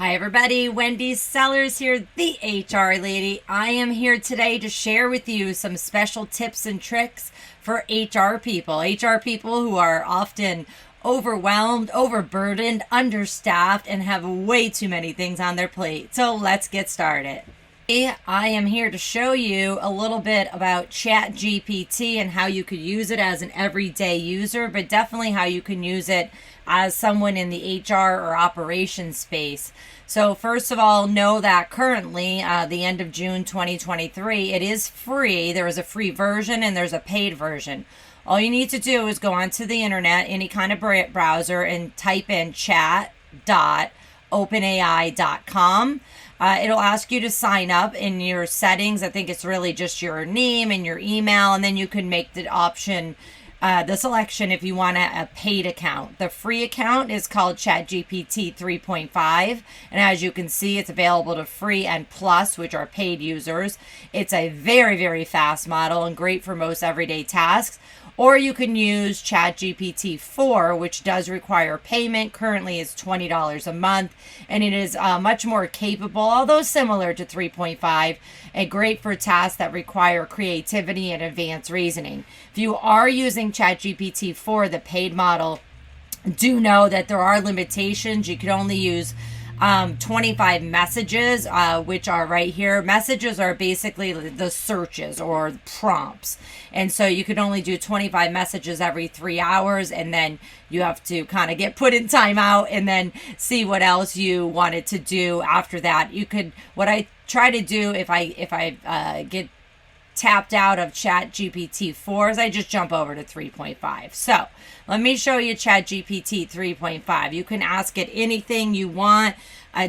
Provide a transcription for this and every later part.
Hi everybody, Wendy Sellers here, the HR lady. I am here today to share with you some special tips and tricks for HR people. HR people who are often overwhelmed, overburdened, understaffed, and have way too many things on their plate. So let's get started. I am here to show you a little bit about ChatGPT and how you could use it as an everyday user, but definitely how you can use it as someone in the HR or operations space. So first of all, know that currently, the end of June 2023, it is free. There is a free version and there's a paid version. All you need to do is go onto the internet, any kind of browser, and type in chat.openai.com. It'll ask you to sign up in your settings. I think it's really just your name and your email, and then you can make the option, the selection if you want a paid account. The free account is called ChatGPT 3.5, and as you can see, it's available to free and plus, which are paid users. It's a very, very fast model and great for most everyday tasks. Or you can use ChatGPT 4, which does require payment. Currently, it's $20 a month, and it is much more capable, although similar to 3.5, and great for tasks that require creativity and advanced reasoning. If you are using ChatGPT 4, the paid model, do know that there are limitations. You can only use 25 messages, which are right here. Messages are basically the searches or prompts. And so you can only do 25 messages every 3 hours, and then you have to kind of get put in timeout and then see what else you wanted to do after that. You could, what I try to do if I get tapped out of ChatGPT 4 is I just jump over to 3.5. So let me show you ChatGPT 3.5. You can ask it anything you want.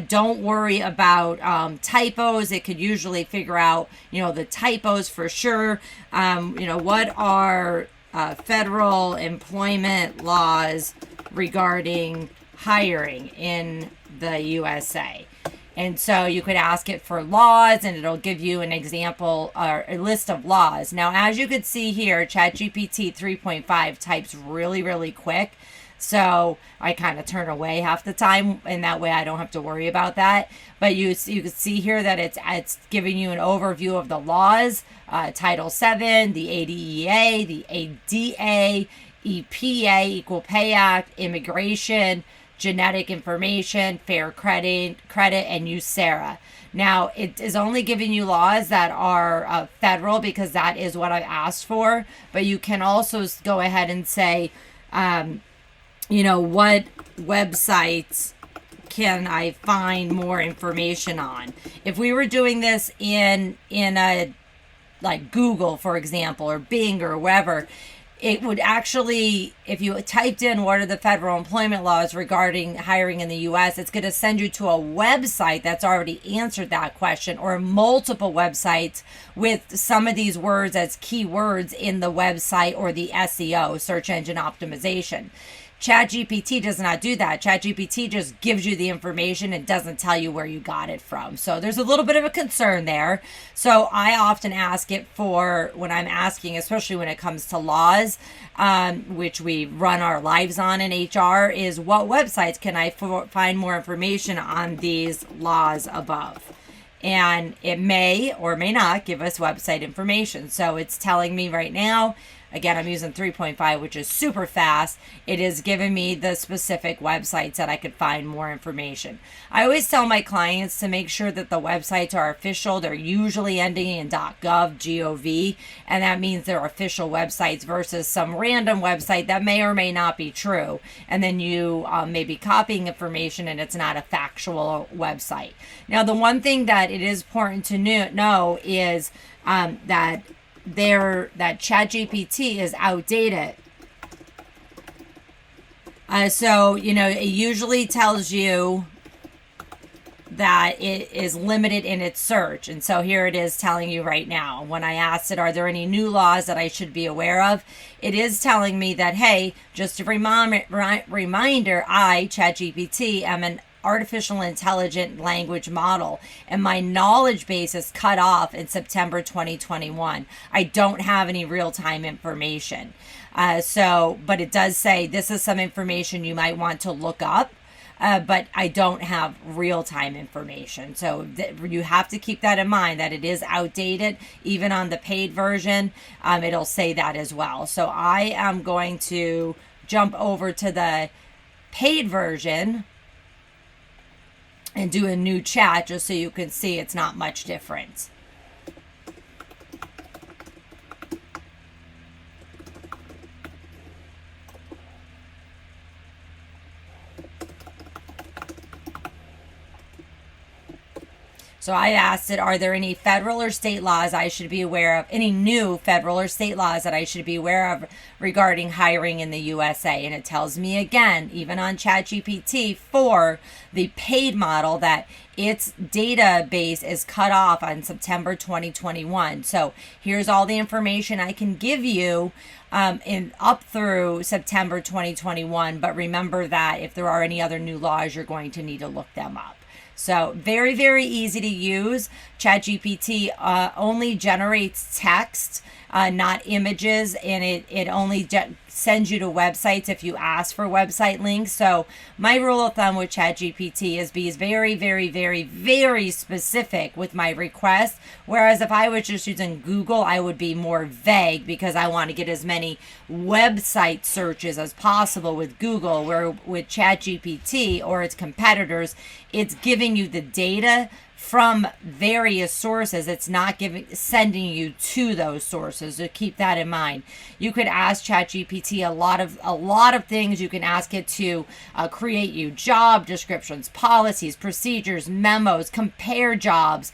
Don't worry about typos. It could usually figure out, the typos for sure. What are federal employment laws regarding hiring in the USA? And so you could ask it for laws, and it'll give you an example or a list of laws. Now, as you can see here, ChatGPT 3.5 types really, really quick. So I kind of turn away half the time, and that way I don't have to worry about that. But you can see here that it's giving you an overview of the laws, Title VII, the ADEA, the ADA, EPA, Equal Pay Act, immigration, genetic information, fair credit, and USERRA. Now, it is only giving you laws that are federal because that is what I asked for. But you can also go ahead and say, what websites can I find more information on? If we were doing this in a like Google, for example, or Bing or wherever, it would actually, if you typed in what are the federal employment laws regarding hiring in the U.S., it's going to send you to a website that's already answered that question, or multiple websites with some of these words as keywords in the website or the SEO, search engine optimization. ChatGPT does not do that. ChatGPT just gives you the information and doesn't tell you where you got it from. So there's a little bit of a concern there. So I often ask it for, when I'm asking, especially when it comes to laws, which we run our lives on in HR, is what websites can I find more information on these laws above? And it may or may not give us website information. So it's telling me right now, again, I'm using 3.5, which is super fast. It is giving me the specific websites that I could find more information. I always tell my clients to make sure that the websites are official. They're usually ending in .gov, G-O-V, and that means they're official websites versus some random website that may or may not be true. And then you may be copying information and it's not a factual website. Now, the one thing that it is important to know is that ChatGPT is outdated. So, it usually tells you that it is limited in its search. And so here it is telling you right now. When I asked it, are there any new laws that I should be aware of? It is telling me that, hey, just a reminder, I, ChatGPT, am an artificial intelligent language model, and my knowledge base is cut off in September 2021. I don't have any real-time information. But it does say this is some information you might want to look up. but I don't have real-time information. So you have to keep that in mind, that it is outdated. Even on the paid version, it'll say that as well. So I am going to jump over to the paid version and do a new chat just so you can see it's not much different. So I asked it, are there any federal or state laws I should be aware of, any new federal or state laws that I should be aware of regarding hiring in the USA? And it tells me again, even on ChatGPT, for the paid model, that its database is cut off on September 2021. So here's all the information I can give you up through September 2021. But remember that if there are any other new laws, you're going to need to look them up. So very, very easy to use. ChatGPT only generates text, not images, and it only sends you to websites if you ask for website links. So my rule of thumb with ChatGPT is be very, very, very, very specific with my request. Whereas if I was just using Google, I would be more vague because I want to get as many website searches as possible with Google, where with ChatGPT or its competitors, it's giving you the data from various sources. It's not sending you to those sources. So keep that in mind. You could ask ChatGPT a lot of things. You can ask it to create you job descriptions, policies, procedures, memos, compare job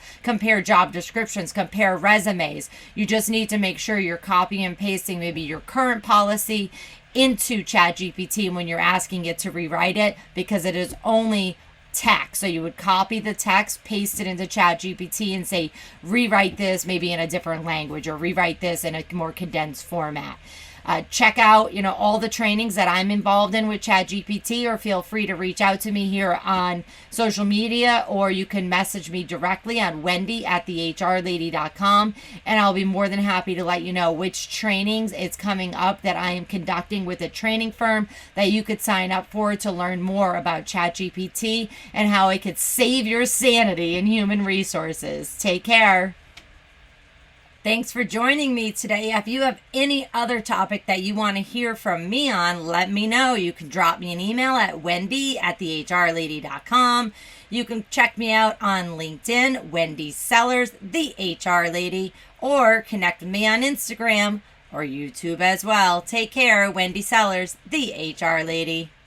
descriptions, compare resumes. You just need to make sure you're copying and pasting maybe your current policy into ChatGPT when you're asking it to rewrite it, because it is only text. So you would copy the text, paste it into ChatGPT and say, rewrite this maybe in a different language, or rewrite this in a more condensed format. Check out, all the trainings that I'm involved in with ChatGPT, or feel free to reach out to me here on social media, or you can message me directly on wendy@thehrlady.com, and I'll be more than happy to let you know which trainings it's coming up that I am conducting with a training firm that you could sign up for to learn more about ChatGPT and how it could save your sanity in human resources. Take care. Thanks for joining me today. If you have any other topic that you want to hear from me on, let me know. You can drop me an email at wendy@thehrlady.com. You can check me out on LinkedIn, Wendy Sellers, the HR Lady, or connect with me on Instagram or YouTube as well. Take care, Wendy Sellers, the HR Lady.